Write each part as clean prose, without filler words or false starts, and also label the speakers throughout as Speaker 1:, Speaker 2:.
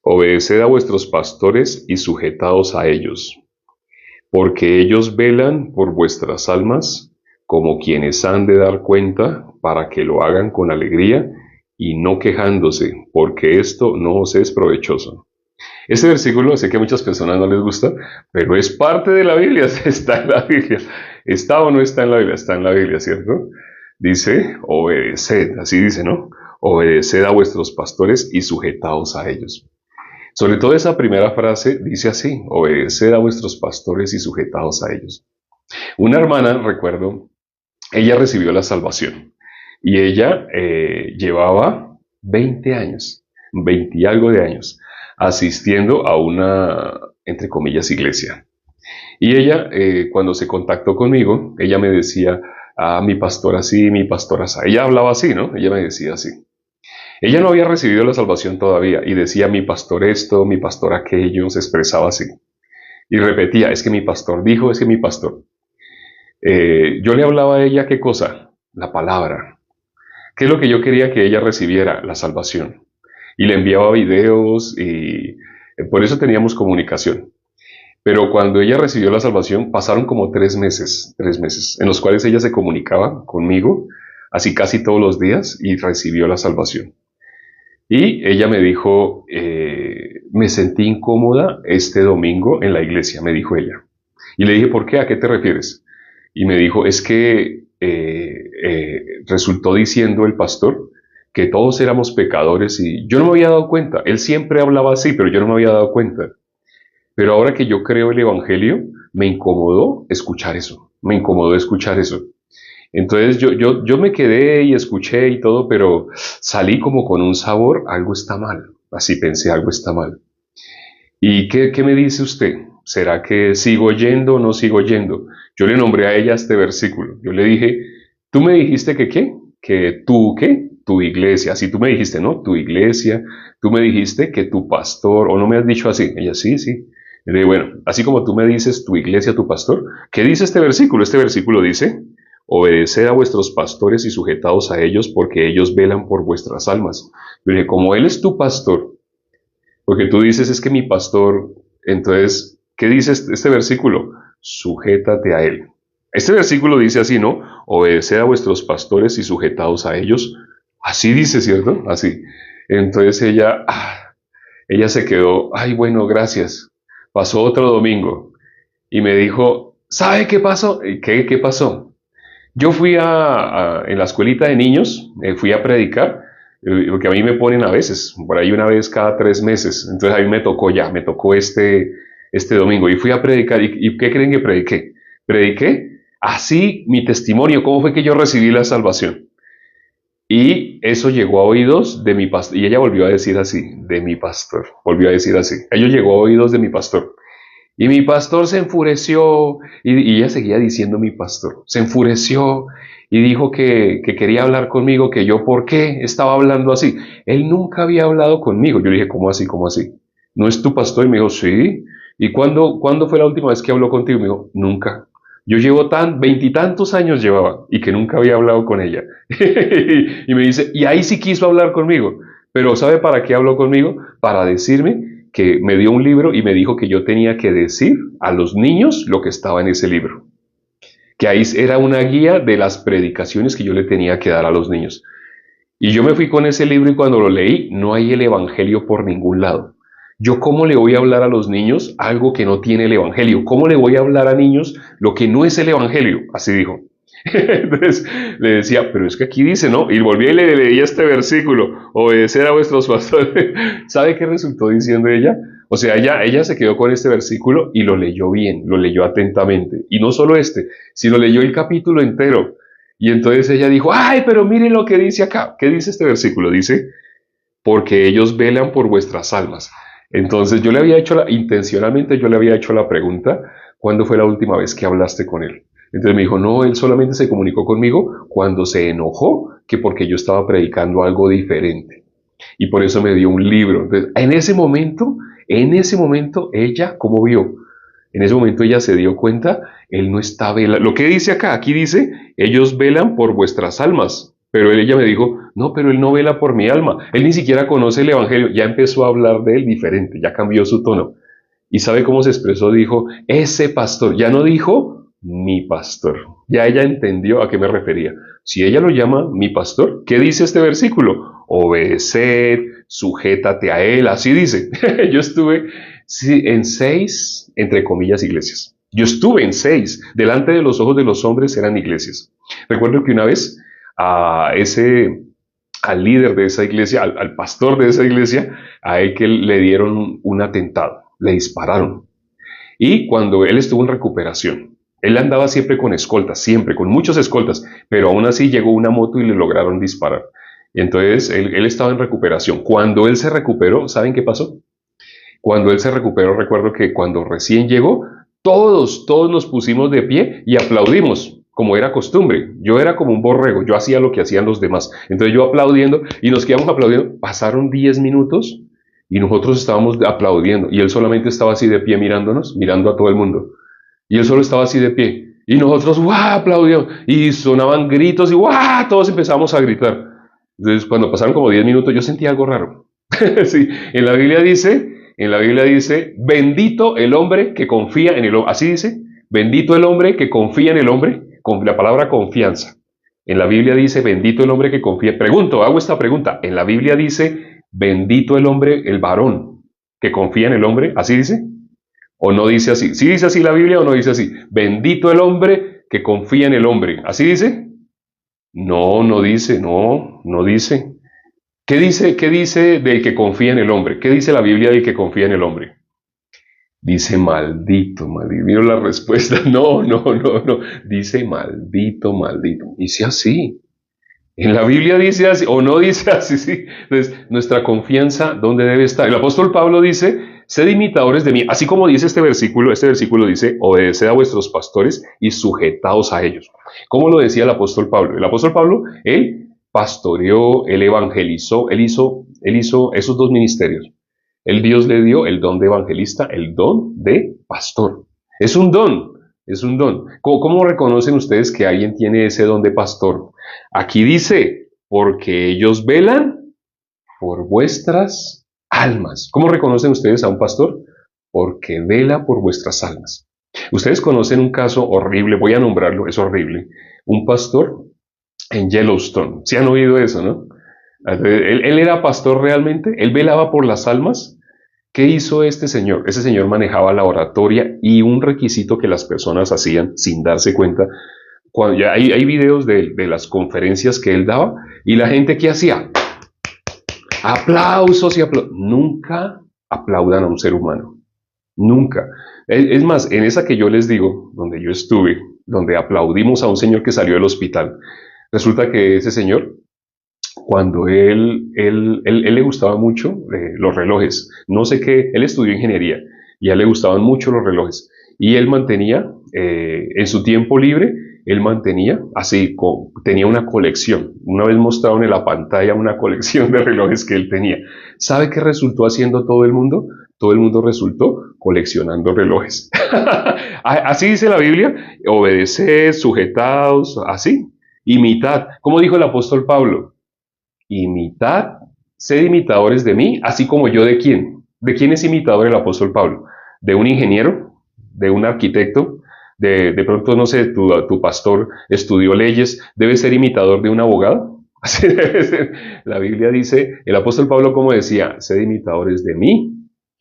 Speaker 1: Obedeced a vuestros pastores y sujetaos a ellos, porque ellos velan por vuestras almas como quienes han de dar cuenta para que lo hagan con alegría y no quejándose, porque esto no os es provechoso. Este versículo sé que a muchas personas no les gusta, pero es parte de la Biblia, está en la Biblia. ¿Está o no está en la Biblia? Está en la Biblia, ¿cierto? Dice, obedeced, así dice, ¿no? Obedeced a vuestros pastores y sujetaos a ellos. Sobre todo esa primera frase dice así, obedeced a vuestros pastores y sujetaos a ellos. Una hermana, recuerdo, ella recibió la salvación y ella llevaba 20 años, 20 y algo de años, asistiendo a una, entre comillas, iglesia. Y ella, cuando se contactó conmigo, ella me decía, mi pastor así, mi pastor así. Ella hablaba así, ¿no? Ella me decía así. Ella no había recibido la salvación todavía y decía mi pastor esto, mi pastor aquello, se expresaba así. Y repetía, es que mi pastor dijo, es que mi pastor. Yo le hablaba a ella qué cosa, la palabra. ¿Qué es lo que yo quería que ella recibiera? La salvación. Y le enviaba videos y por eso teníamos comunicación. Pero cuando ella recibió la salvación, pasaron como 3 meses, en los cuales ella se comunicaba conmigo, así casi todos los días, y recibió la salvación. Y ella me dijo, me sentí incómoda este domingo en la iglesia, me dijo ella. Y le dije, ¿por qué? ¿A qué te refieres? Y me dijo, es que resultó diciendo el pastor que todos éramos pecadores y yo no me había dado cuenta. Él siempre hablaba así, pero yo no me había dado cuenta. Pero ahora que yo creo el Evangelio, me incomodó escuchar eso. Me incomodó escuchar eso. Entonces yo me quedé y escuché y todo, pero salí como con un sabor, algo está mal. Así pensé, algo está mal. ¿Y qué me dice usted? ¿Será que sigo yendo o no sigo yendo? Yo le nombré a ella este versículo. Yo le dije, tú me dijiste que qué, que tú qué, tu iglesia. Así tú me dijiste, ¿no? Tu iglesia. Tú me dijiste que tu pastor, o no me has dicho así. Ella, sí, sí. Le dije, bueno, así como tú me dices tu iglesia, tu pastor, ¿qué dice este versículo? Este versículo dice, obedeced a vuestros pastores y sujetaos a ellos porque ellos velan por vuestras almas. Yo le dije, como él es tu pastor, porque tú dices es que mi pastor, entonces, ¿qué dice este versículo? Sujétate a él. Este versículo dice así, ¿no? Obedeced a vuestros pastores y sujetaos a ellos. Así dice, ¿cierto? Así. Entonces ella se quedó, ay, bueno, gracias. Pasó otro domingo y me dijo, ¿sabe qué pasó? ¿Qué pasó? Yo fui en la escuelita de niños, fui a predicar, porque a mí me ponen a veces, por ahí una vez cada 3 meses. Entonces a mí me tocó este domingo y fui a predicar. ¿Y qué creen que prediqué? Prediqué así mi testimonio, cómo fue que yo recibí la salvación. Y eso llegó a oídos de mi pastor, y ella volvió a decir así, de mi pastor, volvió a decir así. Ello llegó a oídos de mi pastor. Y mi pastor se enfureció, y ella seguía diciendo mi pastor, se enfureció y dijo que quería hablar conmigo, que yo por qué estaba hablando así. Él nunca había hablado conmigo. Yo le dije, ¿cómo así, cómo así? ¿No es tu pastor? Y me dijo, sí. ¿Y cuándo fue la última vez que habló contigo? Me dijo, nunca. Yo llevo veintitantos años llevaba y que nunca había hablado con ella. Y me dice, y ahí sí quiso hablar conmigo. Pero ¿sabe para qué habló conmigo? Para decirme que me dio un libro y me dijo que yo tenía que decir a los niños lo que estaba en ese libro. Que ahí era una guía de las predicaciones que yo le tenía que dar a los niños. Y yo me fui con ese libro y cuando lo leí, no hay el Evangelio por ningún lado. ¿Yo cómo le voy a hablar a los niños algo que no tiene el Evangelio? ¿Cómo le voy a hablar a niños lo que no es el Evangelio? Así dijo. Entonces le decía, pero es que aquí dice, ¿no? Y volví y le leía este versículo, obedecer a vuestros pastores. ¿Sabe qué resultó diciendo ella? O sea, ella se quedó con este versículo y lo leyó bien, lo leyó atentamente. Y no solo este, sino leyó el capítulo entero. Y entonces ella dijo, ay, pero miren lo que dice acá. ¿Qué dice este versículo? Dice, porque ellos velan por vuestras almas. Entonces yo le había hecho, intencionalmente yo le había hecho la pregunta, ¿cuándo fue la última vez que hablaste con él? Entonces me dijo, no, él solamente se comunicó conmigo cuando se enojó, que porque yo estaba predicando algo diferente. Y por eso me dio un libro. Entonces, en ese momento, ella, ¿cómo vio? En ese momento ella se dio cuenta, él no está velando. Lo que dice acá, aquí dice, ellos velan por vuestras almas. Pero ella me dijo, no, pero él no vela por mi alma. Él ni siquiera conoce el Evangelio. Ya empezó a hablar de él diferente, ya cambió su tono. ¿Y sabe cómo se expresó? Dijo, ese pastor. Ya no dijo, mi pastor. Ya ella entendió a qué me refería. Si ella lo llama mi pastor, ¿qué dice este versículo? Obedeced, sujétate a él. Así dice. Yo estuve en 6, entre comillas, iglesias. Yo estuve en 6. Delante de los ojos de los hombres eran iglesias. Recuerdo que una vez al líder de esa iglesia, al pastor de esa iglesia, a él que le dieron un atentado, le dispararon. Y cuando él estuvo en recuperación, él andaba siempre con escoltas, siempre, con muchos escoltas, pero aún así llegó una moto y le lograron disparar. Y entonces él estaba en recuperación. Cuando él se recuperó, ¿saben qué pasó? Cuando él se recuperó, recuerdo que cuando recién llegó, todos nos pusimos de pie y aplaudimos, como era costumbre. Yo era como un borrego, yo hacía lo que hacían los demás. Entonces yo aplaudiendo y nos quedamos aplaudiendo. Pasaron 10 minutos y nosotros estábamos aplaudiendo y él solamente estaba así de pie mirándonos, mirando a todo el mundo. Y él solo estaba así de pie. Y nosotros, ¡guau!, aplaudíamos. Y sonaban gritos y ¡guau!, todos empezamos a gritar. Entonces cuando pasaron como 10 minutos yo sentí algo raro. Sí, en la Biblia dice, bendito el hombre que confía en el hombre. Así dice, bendito el hombre que confía en el hombre, con la palabra confianza. En la Biblia dice, bendito el hombre que confía. Pregunto, hago esta pregunta. En la Biblia dice, bendito el hombre, el varón, que confía en el hombre. ¿Así dice? ¿O no dice así? ¿Sí dice así la Biblia o no dice así? Bendito el hombre que confía en el hombre. ¿Así dice? No, no dice, no dice. Qué dice del que confía en el hombre? ¿Qué dice la Biblia del que confía en el hombre? Dice maldito, maldito. Mira la respuesta. No. Dice maldito, maldito. Dice así. En la Biblia dice así, o no dice así, sí. Entonces, nuestra confianza, ¿dónde debe estar? El apóstol Pablo dice, sed imitadores de mí. Así como dice este versículo dice, obedeced a vuestros pastores y sujetaos a ellos. ¿Cómo lo decía el apóstol Pablo? El apóstol Pablo, él pastoreó, él evangelizó, él hizo esos dos ministerios. El Dios le dio el don de evangelista, el don de pastor. Es un don, es un don. ¿Cómo reconocen ustedes que alguien tiene ese don de pastor? Aquí dice, porque ellos velan por vuestras almas. ¿Cómo reconocen ustedes a un pastor? Porque vela por vuestras almas. Ustedes conocen un caso horrible, voy a nombrarlo, es horrible. Un pastor en Yellowstone. ¿Sí han oído eso, no? Él era pastor realmente, él velaba por las almas. ¿Qué hizo este señor? Ese señor manejaba la oratoria y un requisito que las personas hacían sin darse cuenta. Cuando ya hay videos de las conferencias que él daba y la gente ¿qué hacía? Aplausos y aplausos. Nunca aplaudan a un ser humano. Nunca. Es más, en esa que yo les digo, donde yo estuve, donde aplaudimos a un señor que salió del hospital, resulta que ese señor, cuando él le gustaban mucho los relojes. No sé qué, él estudió ingeniería y a él le gustaban mucho los relojes. Y él mantenía, en su tiempo libre, él mantenía, así, tenía una colección. Una vez mostraron en la pantalla una colección de relojes que él tenía. ¿Sabe qué resultó haciendo todo el mundo? Todo el mundo resultó coleccionando relojes. Así dice la Biblia, obedeced, sujetaos, así, imitad. ¿Cómo dijo el apóstol Pablo? Imitad, sed imitadores de mí, así como yo de quién. ¿De quién es imitador el apóstol Pablo? ¿De un ingeniero? ¿De un arquitecto? De pronto, no sé, tu pastor estudió leyes, ¿debe ser imitador de un abogado? Así debe ser. La Biblia dice, el apóstol Pablo como decía, sed imitadores de mí,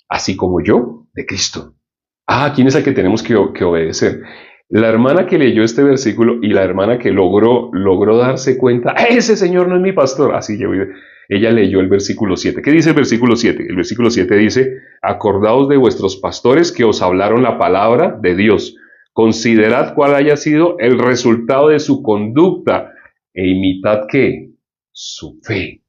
Speaker 1: así como yo de Cristo. ¿Quién es el que tenemos que obedecer? La hermana que leyó este versículo y la hermana que logró darse cuenta, ese señor no es mi pastor. Así ella leyó el versículo 7. ¿Qué dice el versículo 7? El versículo 7 dice, acordaos de vuestros pastores que os hablaron la palabra de Dios. Considerad cuál haya sido el resultado de su conducta e imitad ¿qué? Su fe.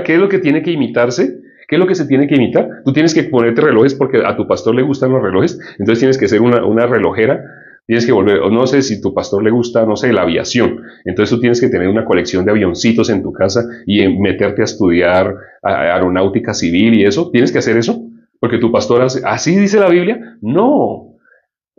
Speaker 1: ¿Qué es lo que tiene que imitarse? ¿Qué es lo que se tiene que imitar? Tú tienes que ponerte relojes porque a tu pastor le gustan los relojes, entonces tienes que ser una relojera, tienes que volver, o no sé si tu pastor le gusta, no sé, la aviación, entonces tú tienes que tener una colección de avioncitos en tu casa y meterte a estudiar aeronáutica civil y eso, ¿tienes que hacer eso? Porque tu pastor hace, ¿así dice la Biblia? No.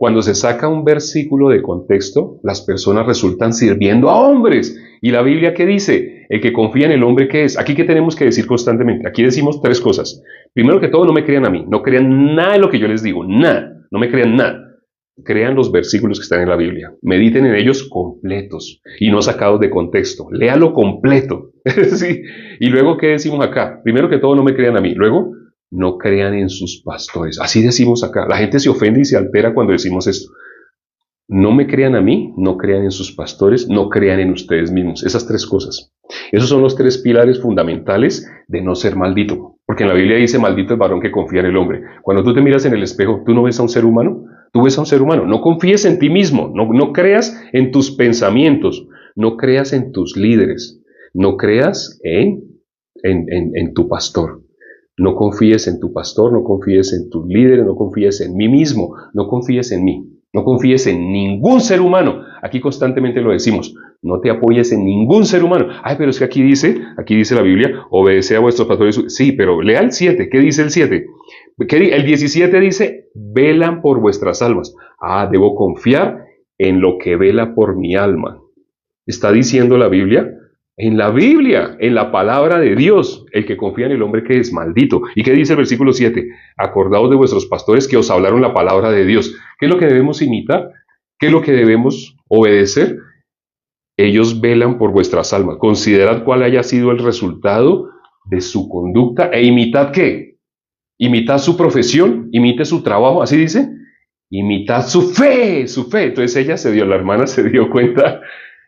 Speaker 1: Cuando se saca un versículo de contexto, las personas resultan sirviendo a hombres. ¿Y la Biblia qué dice? El que confía en el hombre, ¿qué es? Aquí, ¿qué tenemos que decir constantemente? Aquí decimos tres cosas. Primero que todo, no me crean a mí. No crean nada de lo que yo les digo. Nada. No me crean nada. Crean los versículos que están en la Biblia. Mediten en ellos completos y no sacados de contexto. Léalo completo. Sí. Y luego, ¿qué decimos acá? Primero que todo, no me crean a mí. Luego, no crean en sus pastores. Así decimos acá. La gente se ofende y se altera cuando decimos esto. No me crean a mí, no crean en sus pastores, no crean en ustedes mismos. Esas tres cosas. Esos son los tres pilares fundamentales de no ser maldito. Porque en la Biblia dice, maldito el varón que confía en el hombre. Cuando tú te miras en el espejo, ¿tú no ves a un ser humano? Tú ves a un ser humano. No confíes en ti mismo, no creas en tus pensamientos, no creas en tus líderes, no creas en tu pastor. No confíes en tu pastor, no confíes en tus líderes, no confíes en mí mismo, no confíes en mí. No confíes en ningún ser humano. Aquí constantemente lo decimos. No te apoyes en ningún ser humano. Ay, pero es que aquí dice la Biblia, obedece a vuestros pastores. Sí, pero lea el 7. ¿Qué dice el 7? El 17 dice, velan por vuestras almas. Ah, debo confiar en lo que vela por mi alma. Está diciendo la Biblia. En la Biblia, en la palabra de Dios, el que confía en el hombre que es maldito. ¿Y qué dice el versículo 7? Acordaos de vuestros pastores que os hablaron la palabra de Dios. ¿Qué es lo que debemos imitar? ¿Qué es lo que debemos obedecer? Ellos velan por vuestras almas. Considerad cuál haya sido el resultado de su conducta e imitad ¿qué? Imitad su profesión, imite su trabajo, así dice. Imitad su fe, su fe. Entonces la hermana se dio cuenta.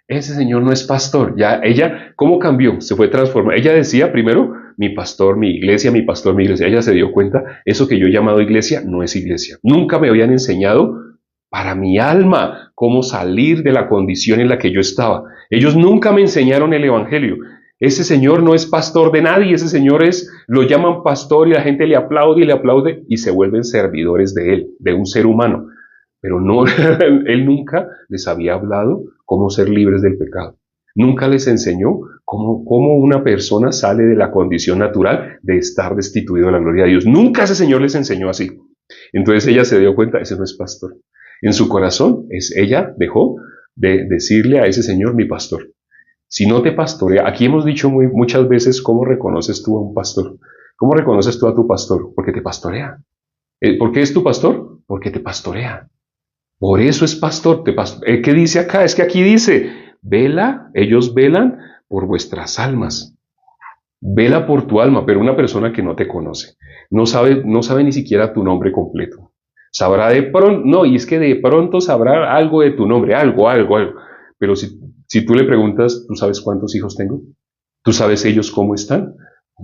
Speaker 1: Ese señor no es pastor. Ya ella, ¿cómo cambió? Se fue transformando. Ella decía primero, mi pastor, mi iglesia, mi pastor, mi iglesia. Ella se dio cuenta, eso que yo he llamado iglesia no es iglesia. Nunca me habían enseñado para mi alma cómo salir de la condición en la que yo estaba. Ellos nunca me enseñaron el evangelio. Ese señor no es pastor de nadie, ese señor lo llaman pastor y la gente le aplaude y se vuelven servidores de él, de un ser humano. Pero no, él nunca les había hablado cómo ser libres del pecado. Nunca les enseñó cómo una persona sale de la condición natural de estar destituido de la gloria de Dios. Nunca ese Señor les enseñó así. Entonces ella se dio cuenta, ese no es pastor. En su corazón, ella dejó de decirle a ese Señor, mi pastor. Si no te pastorea, aquí hemos dicho muchas veces cómo reconoces tú a un pastor. ¿Cómo reconoces tú a tu pastor? Porque te pastorea. ¿Por qué es tu pastor? Porque te pastorea. Por eso es pastor. ¿Qué dice acá? Es que aquí dice, ellos velan por vuestras almas. Vela por tu alma, pero una persona que no te conoce, no sabe ni siquiera tu nombre completo. Sabrá de pronto, no, y es que de pronto sabrá algo de tu nombre, algo. Pero si tú le preguntas, ¿tú sabes cuántos hijos tengo? ¿Tú sabes ellos cómo están?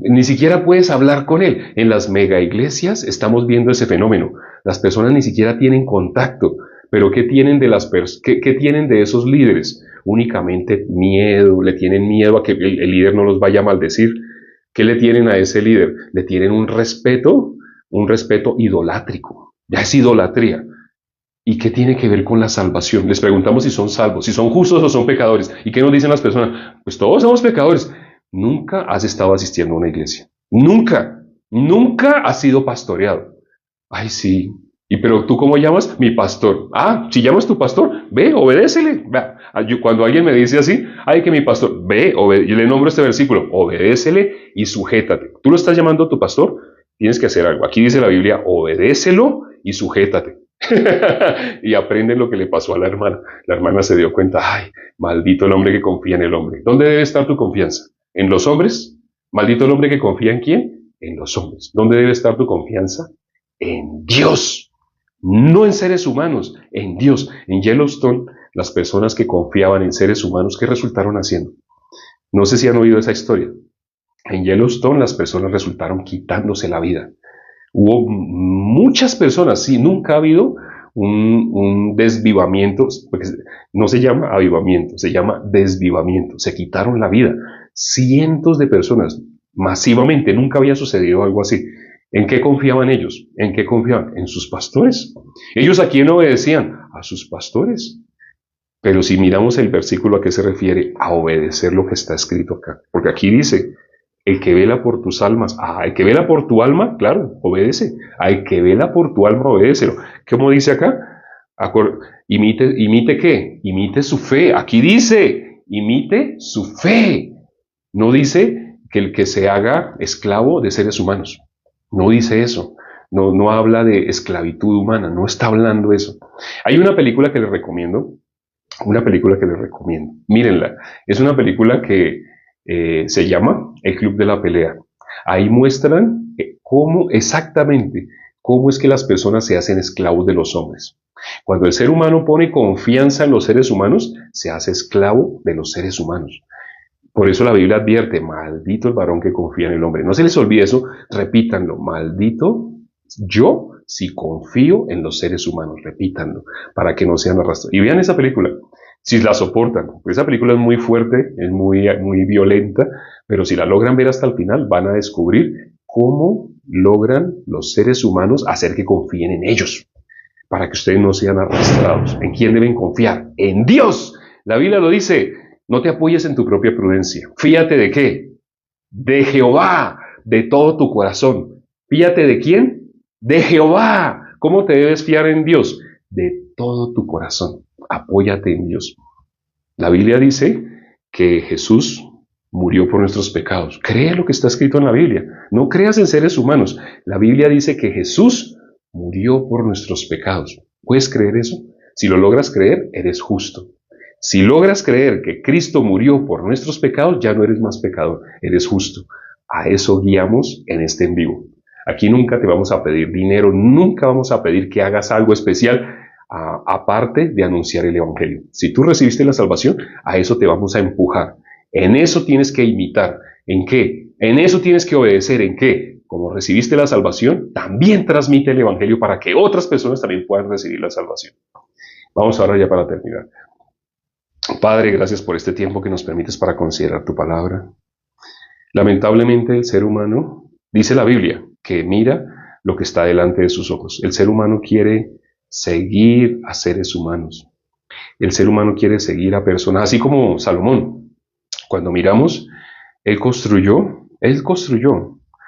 Speaker 1: Ni siquiera puedes hablar con él. En las mega iglesias estamos viendo ese fenómeno. Las personas ni siquiera tienen contacto. Pero ¿qué tienen qué tienen de esos líderes? Únicamente miedo, le tienen miedo a que el líder no los vaya a maldecir. ¿Qué le tienen a ese líder? Le tienen un respeto idolátrico. Ya es idolatría. ¿Y qué tiene que ver con la salvación? Les preguntamos si son salvos, si son justos o son pecadores. ¿Y qué nos dicen las personas? Pues todos somos pecadores. Nunca has estado asistiendo a una iglesia. Nunca has sido pastoreado. Ay, sí. ¿Y pero tú cómo llamas? Mi pastor. Ah, si llamas tu pastor, ve, obedécele. Cuando alguien me dice así, ay, que mi pastor, ve, yo le nombro este versículo, obedécele y sujétate. Tú lo estás llamando tu pastor, tienes que hacer algo. Aquí dice la Biblia, obedécelo y sujétate. Y aprende lo que le pasó a la hermana. La hermana se dio cuenta, ay, maldito el hombre que confía en el hombre. ¿Dónde debe estar tu confianza? ¿En los hombres? Maldito el hombre que confía en quién? En los hombres. ¿Dónde debe estar tu confianza? En Dios. No en seres humanos, en Dios. En Yellowstone, las personas que confiaban en seres humanos, ¿qué resultaron haciendo? No sé si han oído esa historia. En Yellowstone las personas resultaron quitándose la vida. Hubo muchas personas, sí, nunca ha habido un desvivamiento, porque no se llama avivamiento, se llama desvivamiento. Se quitaron la vida. Cientos de personas, masivamente, nunca había sucedido algo así. ¿En qué confiaban ellos? ¿En qué confiaban? En sus pastores. ¿Ellos a quién obedecían? A sus pastores. Pero si miramos el versículo, ¿a qué se refiere? A obedecer lo que está escrito acá. Porque aquí dice, el que vela por tus almas. Ah, el que vela por tu alma, claro, obedece. Al que vela por tu alma, obedécelo. ¿Cómo dice acá? ¿Imite qué? Imite su fe. Aquí dice, imite su fe. No dice que el que se haga esclavo de seres humanos. No dice eso. No, no habla de esclavitud humana. No está hablando eso. Hay una película que les recomiendo. Una película que les recomiendo. Mírenla. Es una película que se llama El Club de la Pelea. Ahí muestran cómo exactamente, cómo es que las personas se hacen esclavos de los hombres. Cuando el ser humano pone confianza en los seres humanos, se hace esclavo de los seres humanos. Por eso la Biblia advierte, maldito el varón que confía en el hombre. No se les olvide eso, repítanlo, maldito yo si confío en los seres humanos, repítanlo, para que no sean arrastrados. Y vean esa película, si la soportan. Esa película es muy fuerte, es muy violenta, pero si la logran ver hasta el final, van a descubrir cómo logran los seres humanos hacer que confíen en ellos, para que ustedes no sean arrastrados. ¿En quién deben confiar? En Dios. La Biblia lo dice, no te apoyes en tu propia prudencia. Fíate de qué? De Jehová, de todo tu corazón. Fíate de quién? De Jehová. ¿Cómo te debes fiar en Dios? De todo tu corazón. Apóyate en Dios. La Biblia dice que Jesús murió por nuestros pecados. Cree lo que está escrito en la Biblia. No creas en seres humanos. La Biblia dice que Jesús murió por nuestros pecados. ¿Puedes creer eso? Si lo logras creer, eres justo. Si logras creer que Cristo murió por nuestros pecados, ya no eres más pecador, eres justo. A eso guiamos en este en vivo. Aquí nunca te vamos a pedir dinero, nunca vamos a pedir que hagas algo especial, aparte de anunciar el Evangelio. Si tú recibiste la salvación, a eso te vamos a empujar. En eso tienes que imitar. ¿En qué? En eso tienes que obedecer. ¿En qué? Como recibiste la salvación, también transmite el Evangelio para que otras personas también puedan recibir la salvación. Vamos ahora ya para terminar. Padre, gracias por este tiempo que nos permites para considerar tu palabra. Lamentablemente el ser humano, dice la Biblia, que mira lo que está delante de sus ojos. El ser humano quiere seguir a seres humanos. El ser humano quiere seguir a personas, así como Salomón. Cuando miramos, él construyó.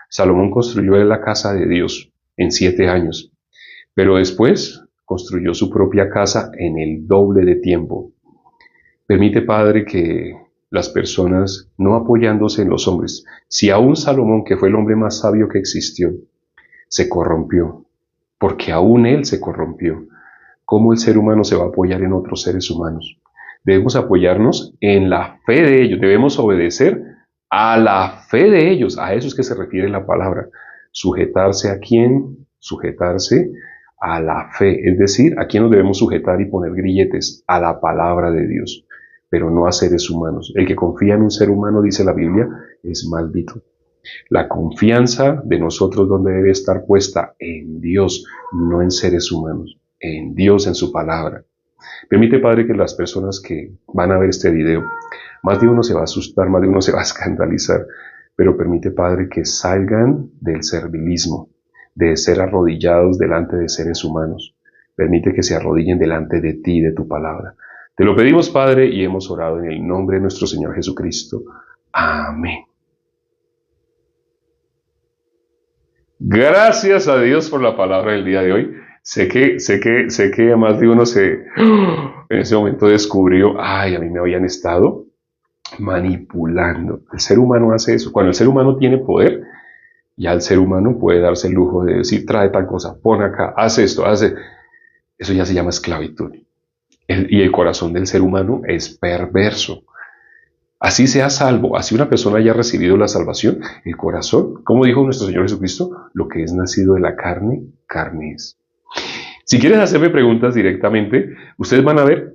Speaker 1: Salomón construyó la casa de Dios en 7 años, pero después construyó su propia casa en el doble de tiempo. Permite, Padre, que las personas, no apoyándose en los hombres, si aún Salomón, que fue el hombre más sabio que existió, se corrompió, porque aún él se corrompió, ¿cómo el ser humano se va a apoyar en otros seres humanos? Debemos apoyarnos en la fe de ellos, debemos obedecer a la fe de ellos, a eso es que se refiere la palabra. ¿Sujetarse a quién? Sujetarse a la fe, es decir, ¿a quién nos debemos sujetar y poner grilletes? A la palabra de Dios, pero no a seres humanos. El que confía en un ser humano, dice la Biblia, es maldito. La confianza de nosotros, ¿dónde debe estar puesta? En Dios, no en seres humanos, en Dios, en su palabra. Permite, Padre, que las personas que van a ver este video, más de uno se va a asustar, más de uno se va a escandalizar, pero permite, Padre, que salgan del servilismo, de ser arrodillados delante de seres humanos. Permite que se arrodillen delante de ti, de tu palabra. Te lo pedimos, Padre, y hemos orado en el nombre de nuestro Señor Jesucristo. Amén. Gracias a Dios por la palabra del día de hoy. Sé que a más de uno en ese momento descubrió, a mí me habían estado manipulando. El ser humano hace eso. Cuando el ser humano tiene poder, ya el ser humano puede darse el lujo de decir, trae tal cosa, pon acá, haz esto, hace. Eso ya se llama esclavitud. Y el corazón del ser humano es perverso. Así sea salvo, así una persona haya recibido la salvación, el corazón, como dijo nuestro Señor Jesucristo, lo que es nacido de la carne, carne es. Si quieren hacerme preguntas directamente, ustedes van a ver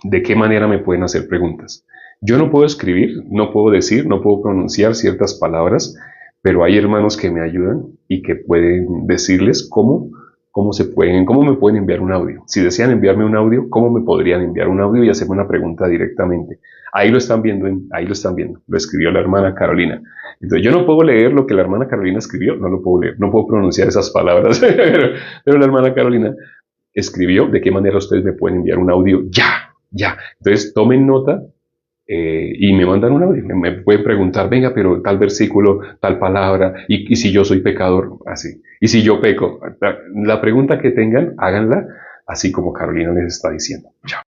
Speaker 1: de qué manera me pueden hacer preguntas. Yo no puedo escribir, no puedo decir, no puedo pronunciar ciertas palabras, pero hay hermanos que me ayudan y que pueden decirles cómo me pueden enviar un audio. Si desean enviarme un audio, ¿cómo me podrían enviar un audio y hacerme una pregunta directamente? Ahí lo están viendo, lo escribió la hermana Carolina. Entonces, yo no puedo leer lo que la hermana Carolina escribió, no lo puedo leer, no puedo pronunciar esas palabras, pero la hermana Carolina escribió de qué manera ustedes me pueden enviar un audio ya. Entonces, tomen nota y me mandan un audio. Me pueden preguntar, venga, pero tal versículo, tal palabra, y si yo soy pecador, así. Y si yo peco, la pregunta que tengan, háganla así como Carolina les está diciendo. Chao.